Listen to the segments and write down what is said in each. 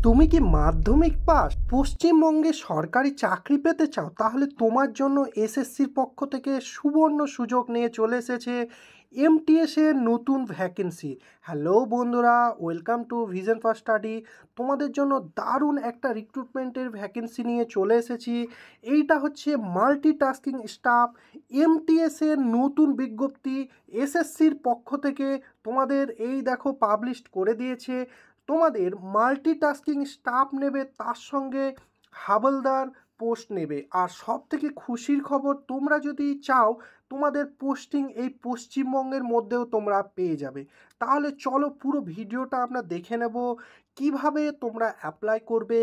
তুমি কি মাধ্যমিক পাস পশ্চিমবঙ্গে সরকারি চাকরি পেতে চাও? তাহলে তোমার জন্য এসএসসির পক্ষ থেকে সুবর্ণ সুযোগ নিয়ে চলে এসেছে এমটিএস এর নতুন ভ্যাকেন্সি। হ্যালো বন্ধুরা, welcome to vision for study. তোমাদের জন্য দারুণ একটা রিক্রুটমেন্টের ভ্যাকেন্সি নিয়ে চলে এসেছি। এইটা হচ্ছে মাল্টিটাস্কিং স্টাফ এমটিএস এর নতুন বিজ্ঞপ্তি এসএসসির পক্ষ থেকে তোমাদের এই দেখো পাবলিশড করে দিয়েছে। তোমাদের মাল্টিটাস্কিং স্টাফ নেবে, তার সঙ্গে হাবলদার পোস্ট নেবে। আর সব থেকে খুশির খবর, তোমরা যদি চাও তোমাদের পোস্টিং এই পশ্চিমবঙ্গের মধ্যেও তোমরা পেয়ে যাবে। তাহলে চলো পুরো ভিডিওটা আমরা দেখে নেব কিভাবে তোমরা অ্যাপ্লাই করবে,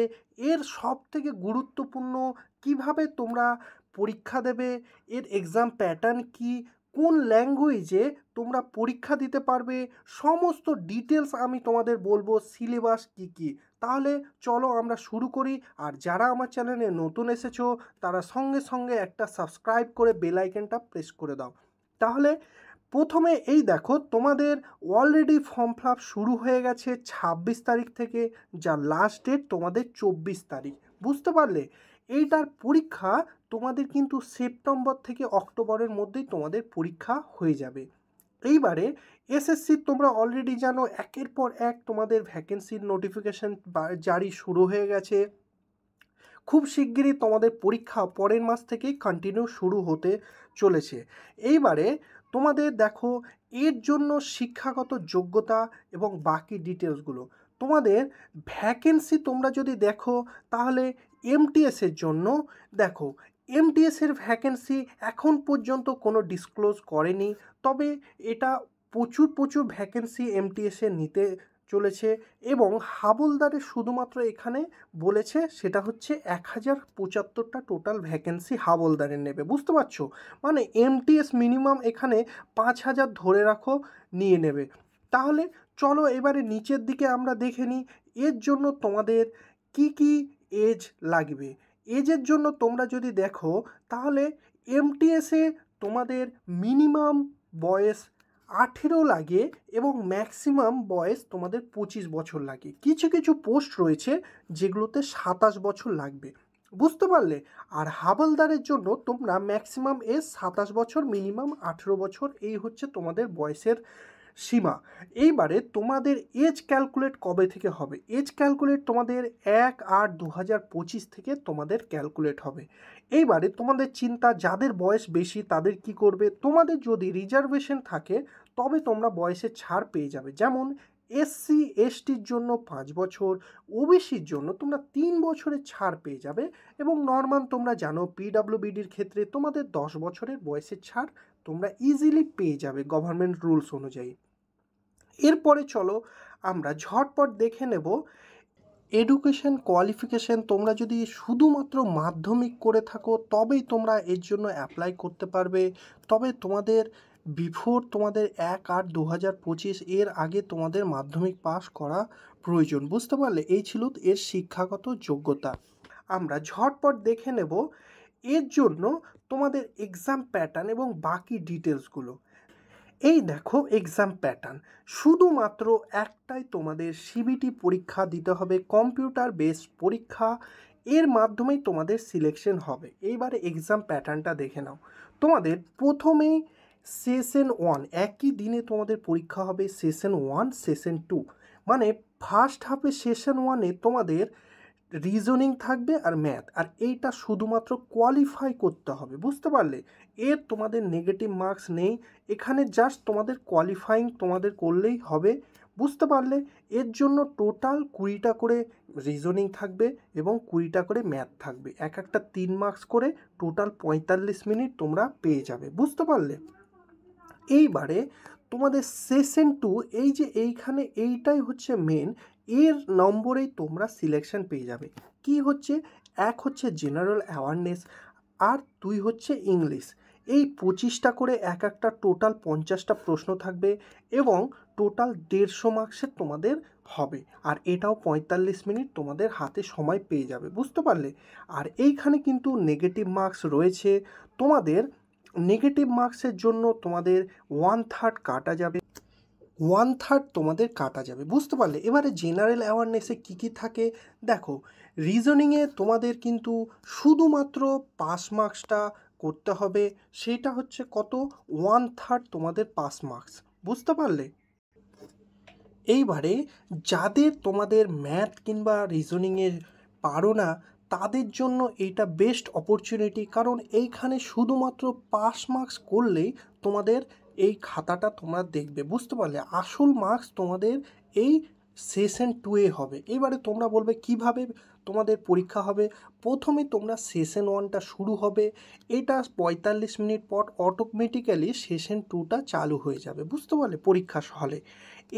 এর সব থেকে গুরুত্বপূর্ণ কিভাবে তোমরা পরীক্ষা দেবে, এর এক্সাম প্যাটার্ন কি, কোন ল্যাঙ্গুয়েজে তোমরা পরীক্ষা দিতে পারবে, সমস্ত ডিটেলস আমি তোমাদের বলবো, সিলেবাস কি কি। তাহলে চলো আমরা শুরু করি। আর যারা আমার চ্যানেলে নতুন এসেছো তারা সঙ্গে সঙ্গে একটা সাবস্ক্রাইব করে বেল আইকনটা প্রেস করে দাও। তাহলে প্রথমে এই দেখো, তোমাদের অলরেডি ফর্ম ফিল আপ শুরু হয়ে গেছে 26 তারিখ থেকে, যা লাস্ট ডেট তোমাদের 24 তারিখ। বুঝতে পারলে? এইটার পরীক্ষা তোমাদের কিন্তু সেপ্টেম্বর থেকে অক্টোবরের মধ্যেই তোমাদের পরীক্ষা হয়ে যাবে। এইবারে এসএসসি তোমরা অলরেডি জানো, একের পর এক তোমাদের ভ্যাকেন্সির নোটিফিকেশান জারি শুরু হয়ে গেছে। খুব শিগগিরই তোমাদের পরীক্ষা পরের মাস থেকেই কন্টিনিউ শুরু হতে চলেছে। এইবারে তোমাদের দেখো, এর জন্য শিক্ষাগত যোগ্যতা এবং বাকি ডিটেলসগুলো তোমাদের ভ্যাকেন্সি তোমরা যদি দেখো, তাহলে এমটিএসের জন্য দেখো, এমটিএসের ভ্যাকেন্সি এখন পর্যন্ত কোনো ডিসক্লোজ করেনি, তবে এটা প্রচুর ভ্যাকেন্সি এমটিএসে নিতে চলেছে। এবং হাবলদারের শুধুমাত্র এখানে বলেছে সেটা হচ্ছে 1075টা টোটাল ভ্যাকেন্সি হাবলদারের নেবে। বুঝতে পারছো? মানে এমটিএস মিনিমাম এখানে 5000 ধরে রাখো নিয়ে নেবে। তাহলে চলো এবারে নিচের দিকে আমরা দেখে নিই এর জন্য তোমাদের কি কি এজ লাগবে। এজের জন্য তোমরা যদি দেখো, তাহলে এমটিএসে তোমাদের মিনিমাম বয়স 18 লাগে এবং ম্যাক্সিমাম বয়স তোমাদের 25 বছর লাগে। কিছু কিছু পোস্ট রয়েছে যেগুলোতে 27 বছর লাগবে। বুঝতে পারলে? আর হাবলদারের জন্য তোমরা ম্যাক্সিমাম এজ 27 বছর, মিনিমাম 18 বছর, এই হচ্ছে তোমাদের বয়সের সীমা। এইবারে তোমাদের এজ ক্যালকুলেট কবে থেকে হবে? এজ ক্যালকুলেট তোমাদের 1/8/2025 থেকে তোমাদের ক্যালকুলেট হবে। এইবারে তোমাদের চিন্তা, যাদের বয়স বেশি তাদের কি করবে? তোমাদের যদি রিজার্ভেশন থাকে তবে তোমরা বয়সের ছাড় পেয়ে যাবে। যেমন এসসি এসটির জন্য 5 বছর, ওবিসির জন্য তোমরা 3 বছরের ছাড় পেয়ে যাবে। এবং নর্মাল তোমরা জানো পিডাব্লিউবিডির ক্ষেত্রে তোমাদের 10 বছরের বয়সের ছাড় তোমরা ইজিলি পেয়ে যাবে গভর্নমেন্ট রুলস অনুযায়ী। এরপরে চলো আমরা ঝটপট দেখে নেব এডুকেশন কোয়ালিফিকেশন। তোমরা যদি শুধুমাত্র মাধ্যমিক করে থাকো তবেই তোমরা এর জন্য অ্যাপ্লাই করতে পারবে। তবে তোমাদের বিফোর তোমাদের 1/8/2025 এর আগে তোমাদের মাধ্যমিক পাস করা প্রয়োজন। বুঝতে পারলে? এই ছিল এর শিক্ষাগত যোগ্যতা। আমরা ঝটপট দেখে নেব এর জন্য তোমাদের এক্সাম প্যাটার্ন এবং বাকি ডিটেলসগুলো। এই দেখো এক্সাম প্যাটার্ন, শুধুমাত্র একটাই তোমাদের সিবিটি পরীক্ষা দিতে হবে, কম্পিউটার বেসড পরীক্ষা। এর মাধ্যমেই তোমাদের সিলেকশন হবে। এইবারে এক্সাম প্যাটার্নটা দেখে নাও। তোমাদের প্রথমেই সেশন 1, একই দিনে তোমাদের পরীক্ষা হবে। সেশন 1, সেশন 2, মানে ফার্স্ট হাফে সেশন 1-এ তোমাদের রিজনিং থাকবে আর ম্যাথ, আর এইটা শুধুমাত্র কোয়ালিফাই করতে হবে। বুঝতে পারলে? এর তোমাদের নেগেটিভ মার্কস নেই, এখানে জাস্ট তোমাদের কোয়ালিফাইং তোমাদের করলেই হবে। বুঝতে পারলে? এর জন্য টোটাল 20টা করে রিজনিং থাকবে এবং 20টা করে ম্যাথ থাকবে, এক একটা 3 মার্কস করে, টোটাল 45 মিনিট তোমরা পেয়ে যাবে। বুঝতে পারলে? এইবারে তোমাদের সেশন 2, এই যে এইখানে এইটাই হচ্ছে মেন, এর নম্বরেই তোমরা সিলেকশন পেয়ে যাবে। কি হচ্ছে? এক হচ্ছে জেনারেল অ্যাওয়ারনেস, আর 2 হচ্ছে ইংলিশ। এই 25টা করে এক একটা টোটাল 50টা প্রশ্ন থাকবে এবং টোটাল 150 মার্কসের তোমাদের হবে। আর এটাও 45 মিনিট তোমাদের হাতে সময় পেয়ে যাবে। বুঝতে পারলে? আর এইখানে কিন্তু নেগেটিভ মার্কস রয়েছে। তোমাদের নেগেটিভ মার্কসের জন্য তোমাদের 1/3 কাটা যাবে। 1/3 তোমাদের কাটা যাবে, বুঝতে পারলে? এবারে জেনারেল অ্যাওয়ারনেসে কী কী থাকে দেখো। রিজনিংয়ে তোমাদের কিন্তু শুধুমাত্র পাস মার্কসটা করতে হবে, সেটা হচ্ছে কত, 1/3 তোমাদের পাস মার্কস, বুঝতে পারলে? এইবারে যাদের তোমাদের ম্যাথ কিংবা রিজনিংয়ের পারো না, তাদের জন্য এইটা বেস্ট অপরচুনিটি, কারণ এইখানে শুধুমাত্র পাস মার্কস করলেই তোমাদের এই খাতাটা তোমরা দেখবে, বুঝতে পারলে? আসল মার্কস তোমাদের এই সেশন 2-এ হবে। এবারে তোমরা বলবে কিভাবে তোমাদের পরীক্ষা হবে। প্রথমে তোমরা সেশন 1টা শুরু হবে, এটা 45 মিনিট পর অটোমেটিক্যালি সেশন 2টা চালু হয়ে যাবে, বুঝতে পারলে, পরীক্ষা হলে।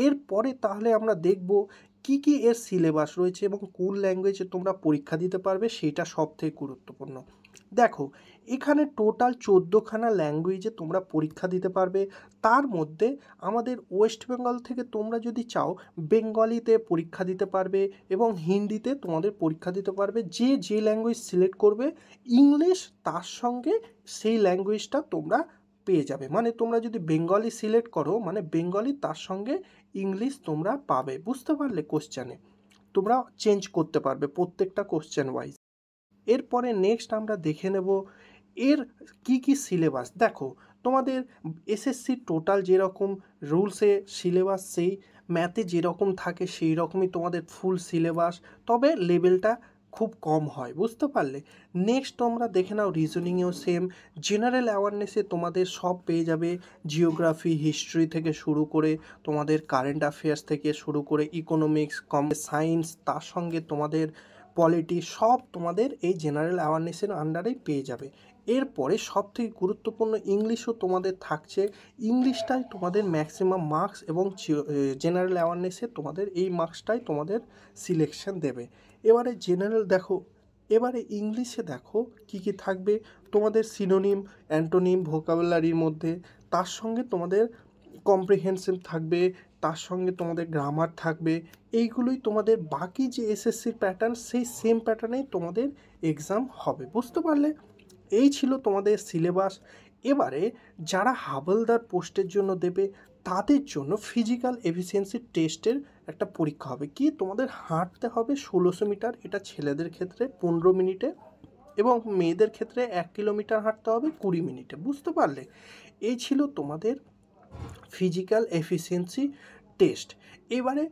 এরপরে তাহলে আমরা দেখব কি কি এর সিলেবাস রয়েছে এবং কোন ল্যাঙ্গুয়েজে তোমরা পরীক্ষা দিতে পারবে, সেটা সবথেকে গুরুত্বপূর্ণ। দেখো, এখানে টোটাল 14খানা ল্যাঙ্গুয়েজে তোমরা পরীক্ষা দিতে পারবে। তার মধ্যে আমাদের ওয়েস্ট বেঙ্গল থেকে তোমরা যদি চাও বেঙ্গলিতে পরীক্ষা দিতে পারবে এবং হিন্দিতে তোমাদের পরীক্ষা দিতে পারবে। যে যে ল্যাঙ্গুয়েজ সিলেক্ট করবে, ইংলিশ তার সঙ্গে সেই ল্যাঙ্গুয়েজটা তোমরা পেয়ে যাবে। মানে তোমরা যদি বেঙ্গলি সিলেক্ট করো, মানে বেঙ্গলি তার সঙ্গে ইংলিশ তোমরা পাবে, বুঝতে পারলে? কোশ্চেনে তোমরা চেঞ্জ করতে পারবে প্রত্যেকটা কোশ্চেন ওয়াইজ। এরপরে নেক্সট আমরা দেখে নেব এর কি কি সিলেবাস। দেখো, তোমাদের এসএসসি টোটাল যেরকম রুলসে সিলেবাস, সেই ম্যাথে যেরকম থাকে সেই রকমই তোমাদের ফুল সিলেবাস, তবে লেভেলটা খুব কম হয়, বুঝতে পারলে? নেক্সট তোমরা দেখে নাও রিজনিংয়েও সেম। জেনারেল অ্যাওয়ারনেসে তোমাদের সব পেয়ে যাবে, জিওগ্রাফি, হিস্ট্রি থেকে শুরু করে তোমাদের কারেন্ট অ্যাফেয়ার্স থেকে শুরু করে ইকোনমিক্স, সায়েন্স, তার সঙ্গে তোমাদের পলিটি, সব তোমাদের এই জেনারেল অ্যাওয়ারনেসের আন্ডারেই পেয়ে যাবে। এরপরে সবথেকে গুরুত্বপূর্ণ ইংলিশও তোমাদের থাকছে। ইংলিশটাই তোমাদের ম্যাক্সিমাম মার্কস এবং জেনারেল অ্যাওয়ারনেসে তোমাদের এই মার্কসটাই তোমাদের সিলেকশন দেবে। এবারে জেনারেল দেখো, এবারে ইংলিশে দেখো কি কি থাকবে। তোমাদের সিনোনিম, অ্যান্টোনিম, ভোকাবুলারির মধ্যে, তার সঙ্গে তোমাদের কম্প্রিহেনসিভ থাকবে, তার সঙ্গে তোমাদের গ্রামার থাকবে। এইগুলোই তোমাদের বাকি যে এসএসসির প্যাটার্ন, সেই সেম প্যাটার্নেই তোমাদের এক্সাম হবে, বুঝতে পারলে? এই ছিল তোমাদের সিলেবাস। এবারে যারা হাবলদার পোস্টের জন্য দেবে, তাদের জন্য ফিজিক্যাল এফিসিয়েন্সি টেস্টের একটা পরীক্ষা হবে। কি, তোমাদের হাঁটতে হবে 1600 মিটার, এটা ছেলেদের ক্ষেত্রে 15 মিনিটে এবং মেয়েদের ক্ষেত্রে 1 কিলোমিটার হাঁটতে হবে 20 মিনিটে, বুঝতে পারলে? এই ছিল তোমাদের ফিজিক্যাল এফিসিয়েন্সি টেস্ট। এবারে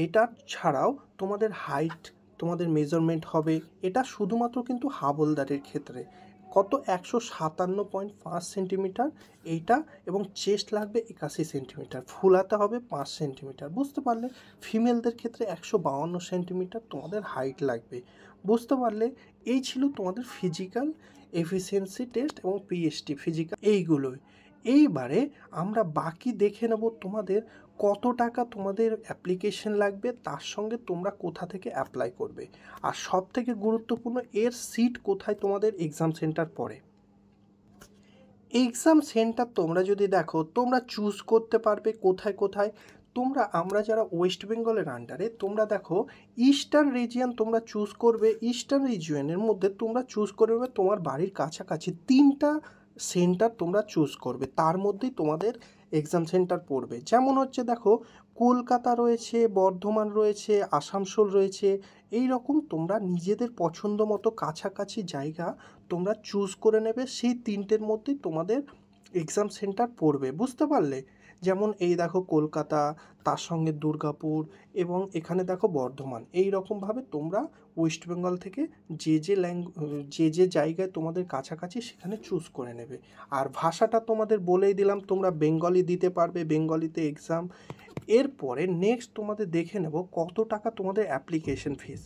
এটা ছাড়াও তোমাদের হাইট, তোমাদের মেজারমেন্ট হবে। এটা শুধুমাত্র কিন্তু হাবলদারের ক্ষেত্রে কত, 157.5 সেন্টিমিটার এইটা, এবং চেস্ট লাগবে 81 সেন্টিমিটার, ফুলাতে হবে 5 সেন্টিমিটার, বুঝতে পারলে? ফিমেলদের ক্ষেত্রে 152 সেন্টিমিটার তোমাদের হাইট লাগবে, বুঝতে পারলে? এই ছিল তোমাদের ফিজিক্যাল এফিসিয়েন্সি টেস্ট এবং পিএসটি ফিজিক্যাল, এইগুলোই। এইবারে আমরা বাকি দেখে নেব তোমাদের কত টাকা তোমাদের অ্যাপ্লিকেশন লাগবে, তার সঙ্গে তোমরা কোথা থেকে অ্যাপ্লাই করবে, আর সব থেকে গুরুত্বপূর্ণ এর সিট কোথায় তোমাদের এক্সাম সেন্টার পড়ে। এক্সাম সেন্টার তোমরা যদি দেখো, তোমরা চুজ করতে পারবে কোথায় কোথায়। আমরা যারা ওয়েস্ট বেঙ্গলের আন্ডারে, তোমরা দেখো ইস্টার্ন রিজিয়ন তোমরা চুজ করবে। ইস্টার্ন রিজিয়নের মধ্যে তোমরা চুজ করবে তোমার বাড়ির কাছাকাছি 3টা সেন্টার তোমরা চুজ করবে, তার মধ্যেই তোমাদের এক্সাম সেন্টার পড়বে। যেমন হচ্ছে দেখো, কলকাতা রয়েছে, বর্ধমান রয়েছে, আসানসোল রয়েছে। এই রকম তোমরা নিজেদের পছন্দ মতো কাছাকাছি জায়গা তোমরা চুজ করে নেবে, সেই 3টের মধ্যেই তোমাদের এক্সাম সেন্টার পড়বে, বুঝতে পারলে? যেমন এই দেখো কলকাতা, তার সঙ্গে দুর্গাপুর, এবং এখানে দেখো বর্ধমান। এই রকমভাবে তোমরা ওয়েস্ট বেঙ্গল থেকে যে যে জায়গায় তোমাদের কাছাকাছি সেখানে চুজ করে নেবে। আর ভাষাটা তোমাদের বলেই দিলাম, তোমরা বেঙ্গলি দিতে পারবে, বেঙ্গলিতে এক্সাম। এরপরে নেক্সট তোমাদের দেখে নেব কত টাকা তোমাদের অ্যাপ্লিকেশন ফিস।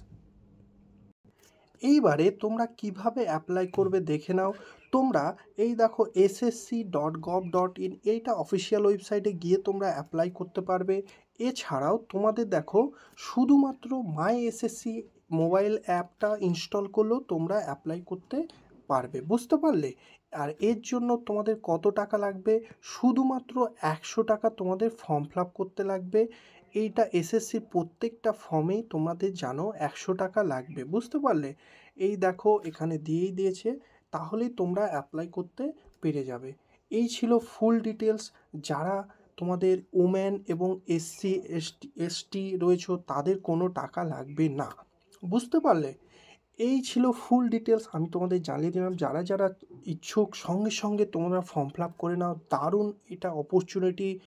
এইবারে তোমরা কিভাবে অ্যাপ্লাই করবে দেখে নাও। তোমরা এই দেখো ssc.gov.in, এইটা অফিসিয়াল ওয়েবসাইটে গিয়ে তোমরা অ্যাপ্লাই করতে পারবে। এছাড়াও তোমাদের দেখো শুধুমাত্র মাই এসএসসি মোবাইল অ্যাপটা ইনস্টল করলেও তোমরা অ্যাপ্লাই করতে পারবে, বুঝতে পারলে? আর এর জন্য তোমাদের কত টাকা লাগবে, শুধুমাত্র 100 টাকা তোমাদের ফর্ম ফিল আপ করতে লাগবে। এইটা এসএসসির প্রত্যেকটা ফর্মেই তোমাদের জানো 100 টাকা লাগবে, বুঝতে পারলে? এই দেখো এখানে দিয়েই দিয়েছে, তাহলেই তোমরা অ্যাপ্লাই করতে পেরে যাবে। এই ছিল ফুল ডিটেলস। যারা তোমাদের ওমেন এবং এসসি এসটি রয়েছে তাদের কোনো টাকা লাগবে না। বুঝতে পারলে? এই ছিল ফুল ডিটেলস, আমি তোমাদের জানিয়ে দিলাম। যারা যারা ইচ্ছুক সঙ্গে সঙ্গে তোমরা ফর্ম ফিল আপ করে নাও। দারুণ এটা অপরচুনিটি।